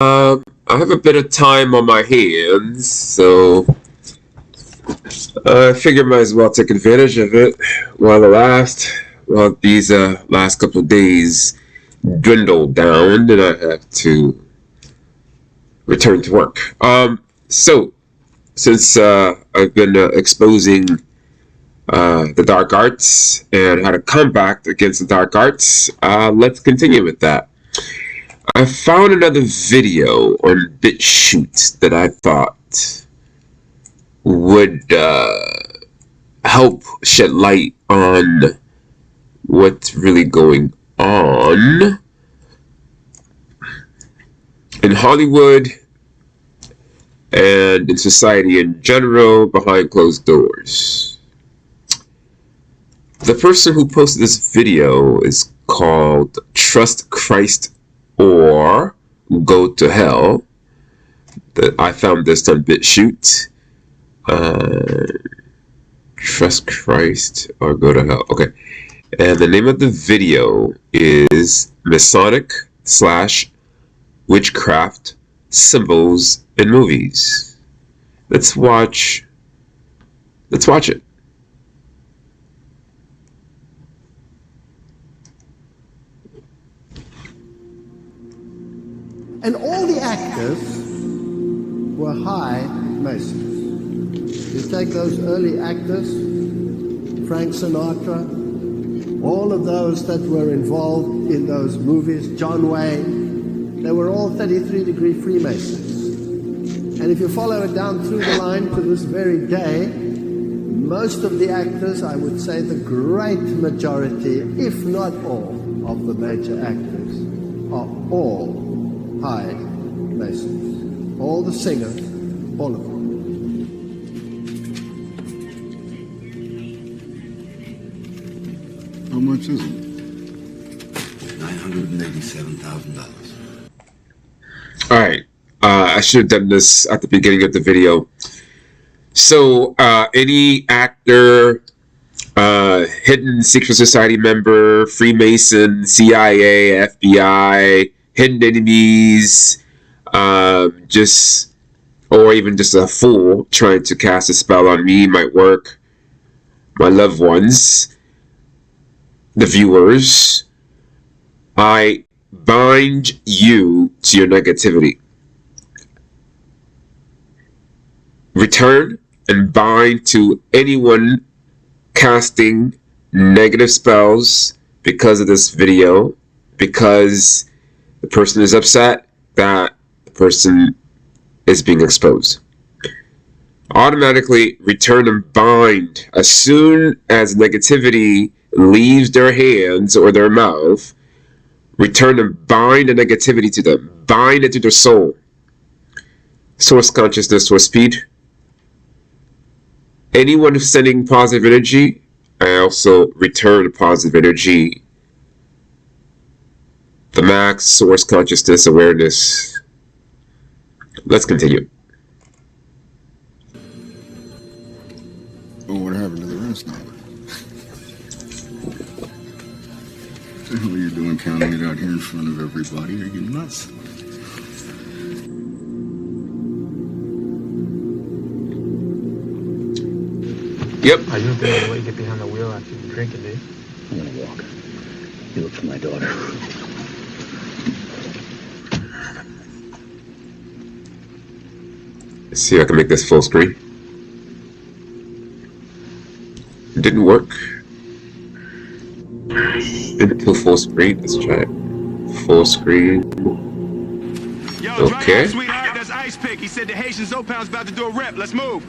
I have a bit of time on my hands, so I figure might as well take advantage of it while these last couple of days dwindle down, and I have to return to work. So since I've been exposing the dark arts and how to combat against the dark arts, let's continue with that. I found another video on BitChute that I thought would help shed light on what's really going on in Hollywood and in society in general behind closed doors. The person who posted this video is called Trust Christ or Go to Hell. I found this on BitChute. Trust Christ or Go to Hell. Okay. And the name of the video is Masonic / Witchcraft Symbols in Movies. Let's watch it. And all the actors were high Masons. You take those early actors, Frank Sinatra, all of those that were involved in those movies, John Wayne, they were all 33-degree Freemasons. And if you follow it down through the line to this very day, most of the actors, I would say the great majority, if not all, of the major actors are all high Masons. All the singers, all of them. How much is it? $987,000. All right. I should have done this at the beginning of the video. So, any actor, hidden secret society member, Freemason, CIA, FBI, hidden enemies, or even just a fool trying to cast a spell on me, my work, my loved ones, the viewers, I bind you to your negativity. Return and bind to anyone casting negative spells because of this video, because the person is upset that the person is being exposed. Automatically return and bind as soon as negativity leaves their hands or their mouth. Return and bind the negativity to them. Bind it to their soul. Source consciousness, source speed. Anyone who's sending positive energy, I also return positive energy. The max, source consciousness, awareness. Let's continue. Oh, what happened to the rest now? What the hell are you doing counting it out here in front of everybody? Are you nuts? Yep. Are you the only way to get behind the wheel after you drink it, dude? I'm gonna walk. You look for my daughter. Let's see if I can make this full screen. It didn't work. Didn't do full screen. Let's try it. Full screen. Yo, Okay. sweetheart, that's Ice Pick. He said the Haitian Zopound's about to do a rep. Let's move.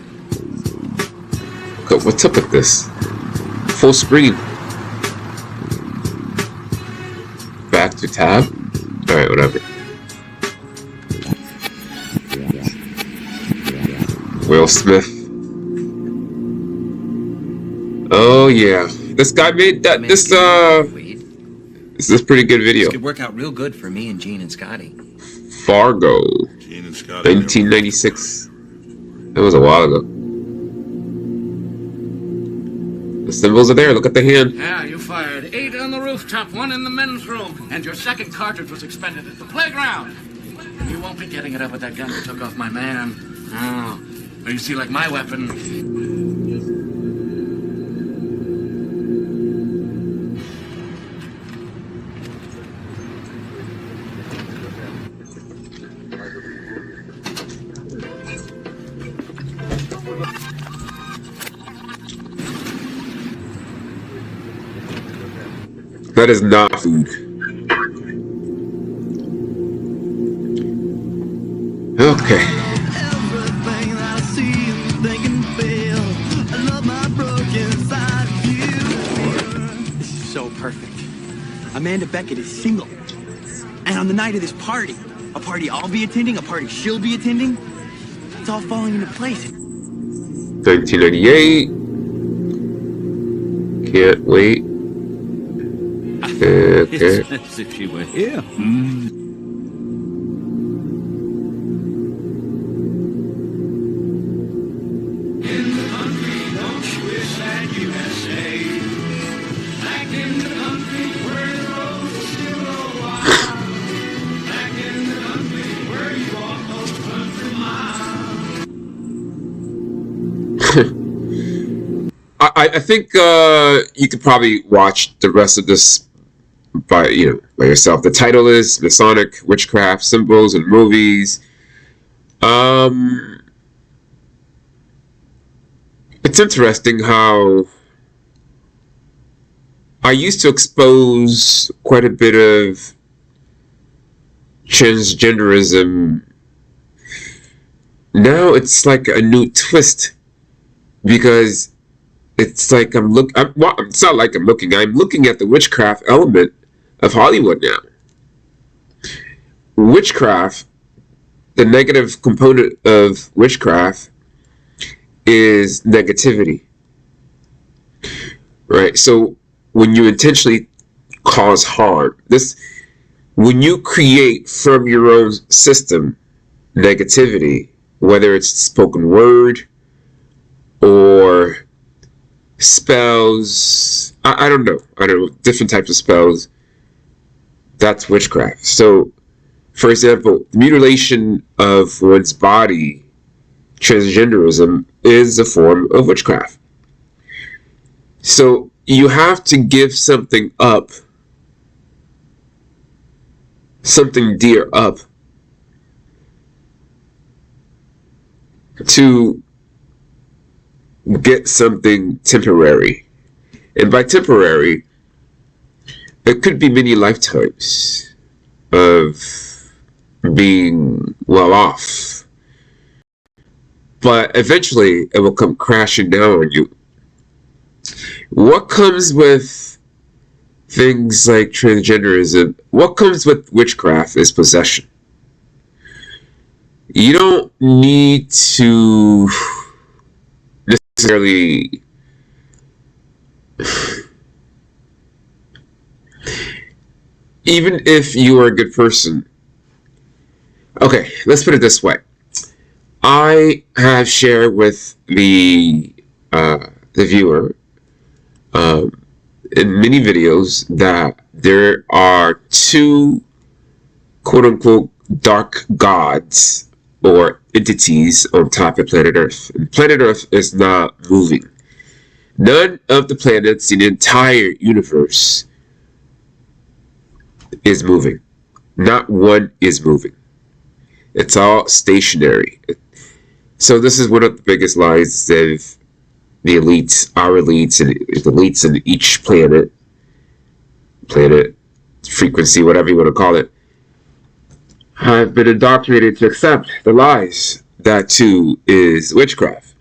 Okay, what's up with this? Full screen. Back to tab. Alright, whatever. Will Smith. Oh yeah. This guy made that this is a pretty good video. This could work out real good for me and Gene and Scotty. Fargo. Gene and Scotty. 1996. That was a while ago. The symbols are there. Look at the hand. Yeah, you fired 8 on the rooftop, 1 in the men's room, and your second cartridge was expended at the playground. You won't be getting it up with that gun that took off my man. Oh. Well, you see, like my weapon. That is not food. Okay. Everything that I see and think and feel, I love my broken side of you. This is so perfect. Amanda Beckett is single. And on the night of this party, a party I'll be attending, a party she'll be attending, it's all falling into place. 1998. Can't wait. Okay. It's as if she were here. I think you could probably watch the rest of this by yourself. The title is Masonic Witchcraft: Symbols and Movies. It's interesting how I used to expose quite a bit of transgenderism. Now it's like a new twist, because it's like I'm it's not like I'm looking at the witchcraft element of Hollywood now. Witchcraft, the negative component of witchcraft is negativity, right? So when you intentionally cause harm, when you create from your own system negativity, whether it's spoken word or spells, I don't know, different types of spells, that's witchcraft. So, for example, mutilation of one's body, transgenderism, is a form of witchcraft. So you have to give something up, something dear up, to get something temporary. And by temporary, it could be many lifetimes of being well off. But eventually, it will come crashing down on you. What comes with things like transgenderism, what comes with witchcraft is possession. You don't need to necessarily even if you are a good person. Okay, let's put it this way. I have shared with the viewer in many videos that there are two quote-unquote dark gods or entities on top of planet Earth. And planet Earth is not moving. None of the planets in the entire universe is moving. Not one is moving. It's all stationary. So this is one of the biggest lies that the elites, our elites, and the elites in each planet, frequency, whatever you want to call it, have been indoctrinated to accept the lies. That too is witchcraft.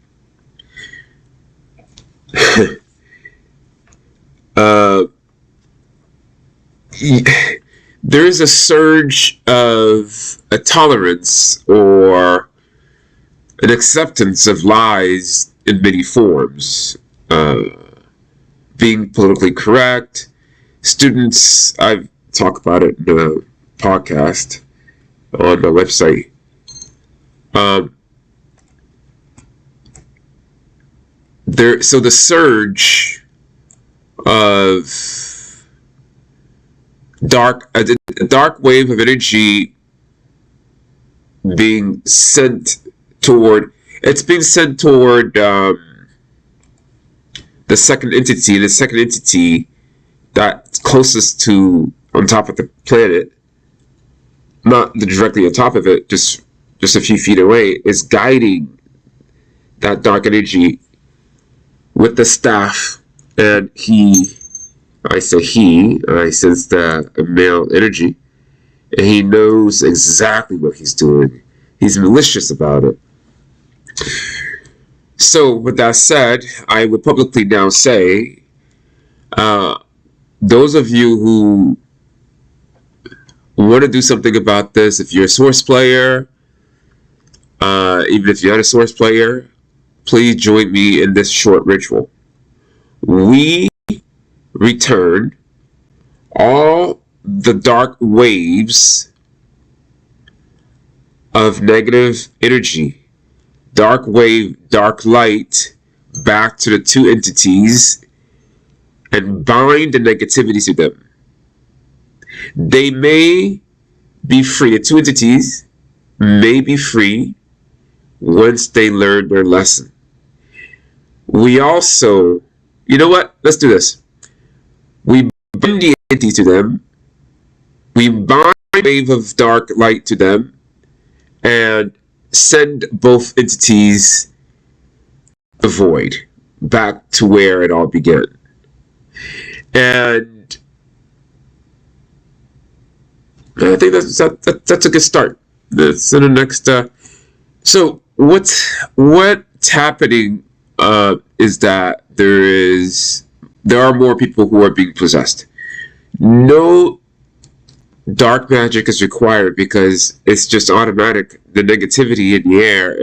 There is a surge of a tolerance or an acceptance of lies in many forms. Being politically correct. Students, I've talked about it in a podcast on my website. So the surge of a dark wave of energy being sent toward. It's being sent toward the second entity. The second entity that's closest to on top of the planet, not directly on top of it, just a few feet away, is guiding that dark energy with the staff. And I sense the male energy, and he knows exactly what he's doing. He's malicious about it. So, with that said, I would publicly now say, those of you who want to do something about this, if you're a source player, even if you're not a source player, please join me in this short ritual. We return all the dark waves of negative energy, dark wave, dark light, back to the two entities and bind the negativity to them. They may be free. The two entities may be free once they learn their lesson. We also, you know what? Let's do this. We bind the entity to them. We bind a wave of dark light to them and send both entities the void, back to where it all began. And I think that's a good start. That's in the next. So what's happening is that there are more people who are being possessed. No dark magic is required because it's just automatic. The negativity in the air,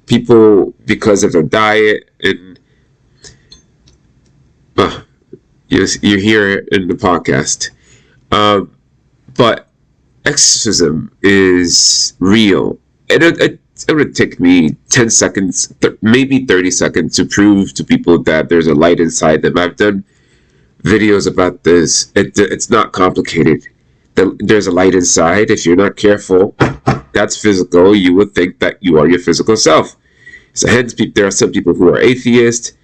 people, because of their diet, and you hear it in the podcast. But exorcism is real. It would take me 10 seconds, maybe 30 seconds to prove to people that there's a light inside them. I've done videos about this. It's not complicated. There's a light inside. If you're not careful, that's physical. You would think that you are your physical self. So hence, there are some people who are atheist.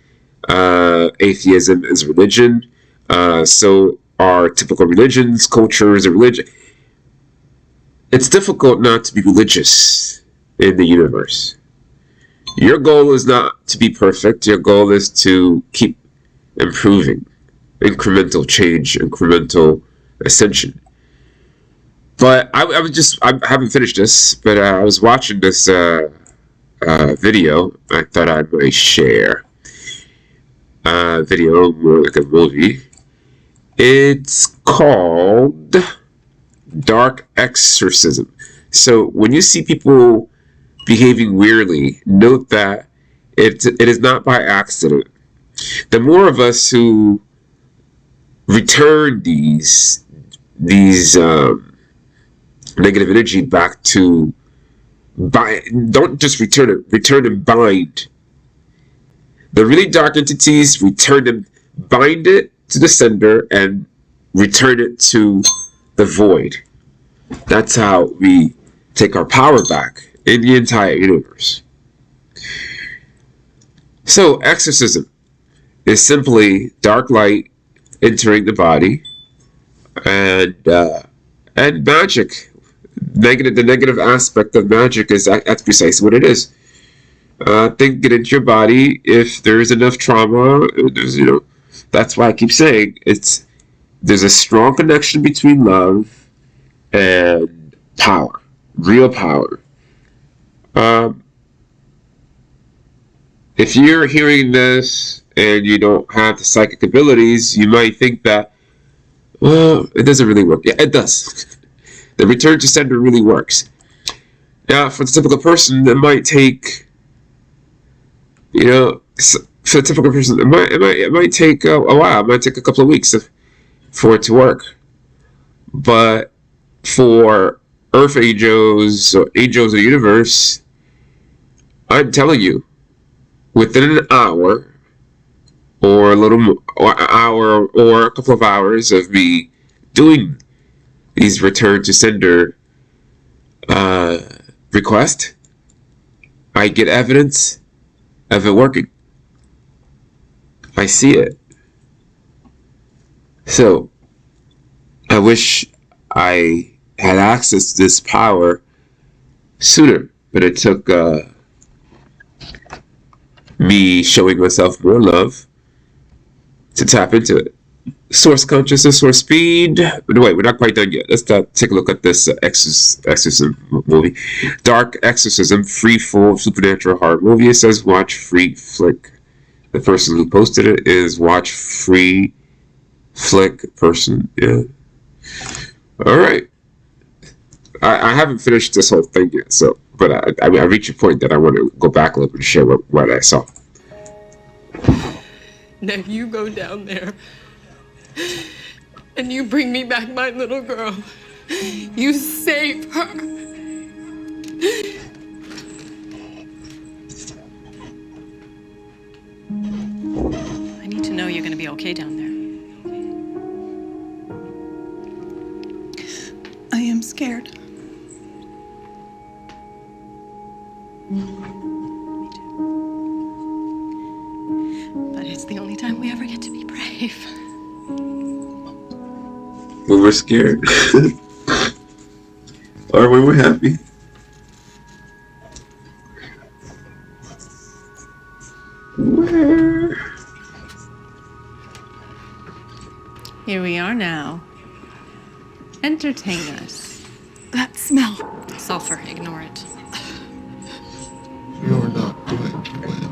Atheism is religion. So are typical religions, cultures, and religion. It's difficult not to be religious in the universe. Your goal is not to be perfect. Your goal is to keep improving. Incremental change, incremental ascension. But I haven't finished this, but I was watching this video. I thought I might share video, more like a movie. It's called Dark Exorcism. So when you see people behaving weirdly, note that it is not by accident. The more of us who return these negative energy back to don't just return and bind. The really dark entities, return them, bind it to the sender and return it to the void. That's how we take our power back in the entire universe. So exorcism is simply dark light entering the body, and magic. The negative aspect of magic is that's precisely what it is. Think get into your body. If there's enough trauma, that's why I keep saying there's a strong connection between love and power, real power. If you're hearing this and you don't have the psychic abilities, you might think that, well, it doesn't really work. Yeah, it does. The return to sender really works. Now, for the typical person, it might take, for the typical person, it might take a while. It might take a couple of weeks for it to work. But for Earth angels or angels of the universe, I'm telling you, within an hour or hour or a couple of hours of me doing these return to sender request, I get evidence of it working. I see it. So, I wish I had access to this power sooner, but it took me showing myself more love to tap into it. Source consciousness, source speed. But wait, we're not quite done yet. Let's take a look at this exorcism movie. Dark Exorcism, free full supernatural horror movie. It says watch free flick. The person who posted it is watch free flick person. Yeah. All right. I haven't finished this whole thing yet, so but I reached a point that I want to go back a little bit and share what I saw. Now you go down there and you bring me back my little girl. You save her. I need to know you're going to be okay down there. I am scared. Me too. But it's the only time we ever get to be brave. When we're scared. Or when we're happy. Here we are now. Entertain us. That smell. Sulfur, ignore it. You're not going to win.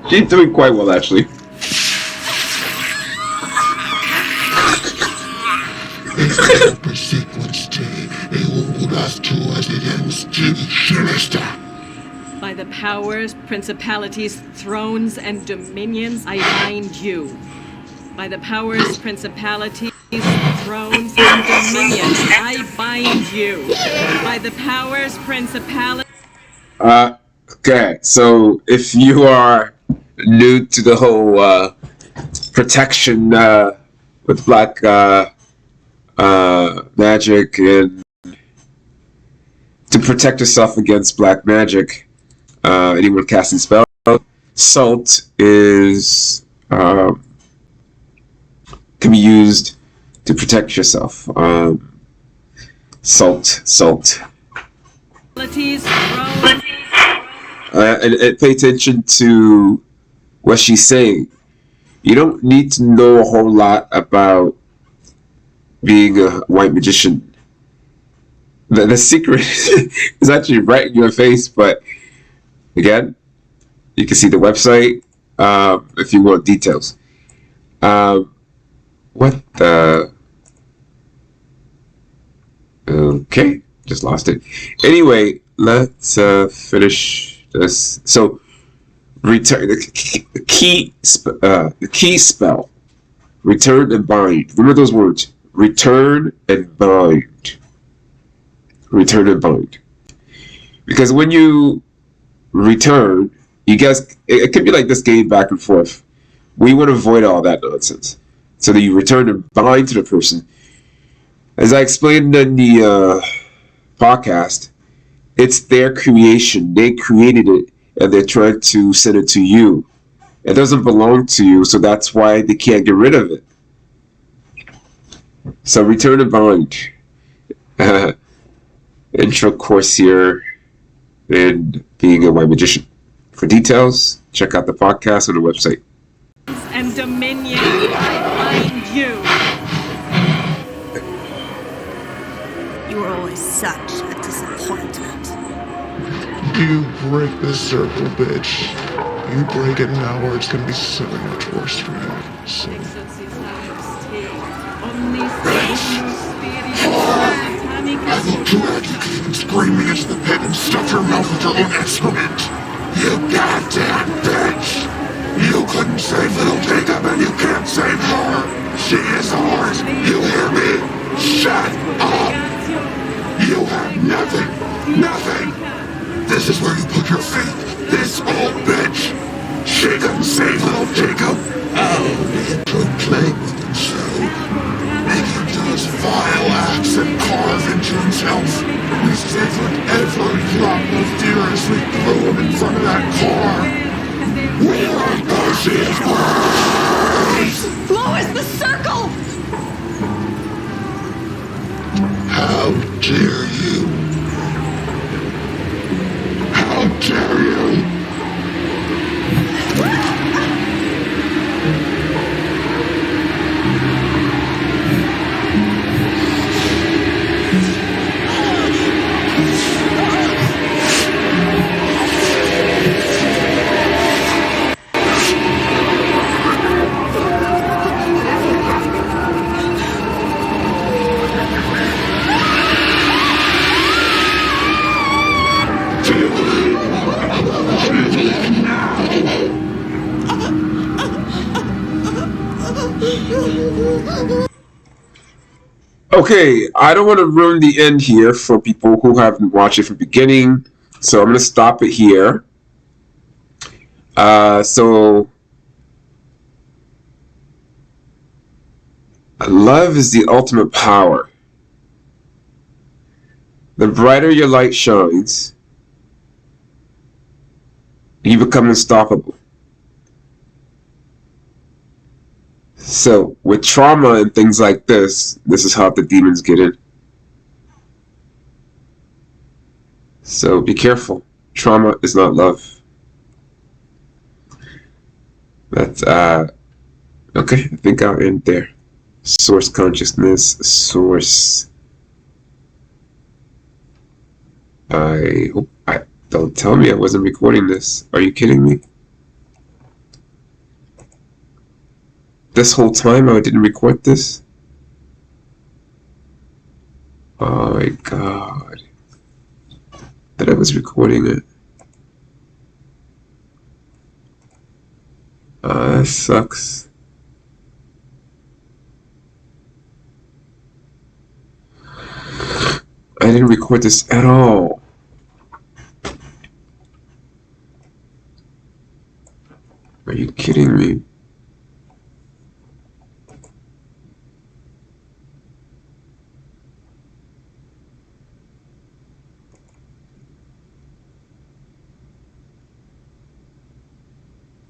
She's doing quite well, actually. Per sequence T, us towards it ends sinister. By the powers, principalities, thrones, and dominions, I bind you. By the powers, principalities, thrones, and dominions, I bind you. By the powers, principalities... Okay, so if you are new to the whole protection with black magic and to protect yourself against black magic, anyone casting spells, salt is can be used to protect yourself. Salt. And pay attention to what she's saying. You don't need to know a whole lot about being a white magician. The secret is actually right in your face, but again, you can see the website if you want details. What the? Okay, just lost it. Anyway, let's finish this. So, return the key spell. Return and bind. Remember those words. Return and bind. Return and bind. Because when you return, you guys, it could be like this game back and forth. We want to avoid all that nonsense. So that you return and bind to the person. As I explained in the podcast, it's their creation. They created it, and they're trying to send it to you. It doesn't belong to you, so that's why they can't get rid of it. So return and bind. Intro course here in being a white magician. For details, check out the podcast on the website. And dominion, I bind you. You were always such a disappointment. You break this circle, bitch. You break it now, or it's gonna be so much worse for you. So. I will drag you even screaming into the pit and stuff your mouth with your own excrement. You goddamn bitch! You couldn't save little Jacob and you can't save her! She is ours! You hear me? Shut up! You have nothing! Nothing! This is where you put your faith! This old bitch! She couldn't save little Jacob! Oh, you could play with him so. Make him do this vile axe and carve into himself. We savored every drop of fear as we threw him in front of that car. We want to see his eyes! Lois, the circle! How dare you? How dare you? Okay, I don't want to ruin the end here for people who haven't watched it from the beginning, so I'm going to stop it here. So love is the ultimate power. The brighter your light shines, you become unstoppable. So with trauma and things like this is how the demons get in. So be careful. Trauma is not love. That's okay, I think I'll end there. Source consciousness, source. I hope don't tell me I wasn't recording this. Are you kidding me? This whole time I didn't record this? Oh my god. That I was recording it. That sucks. I didn't record this at all. Are you kidding me?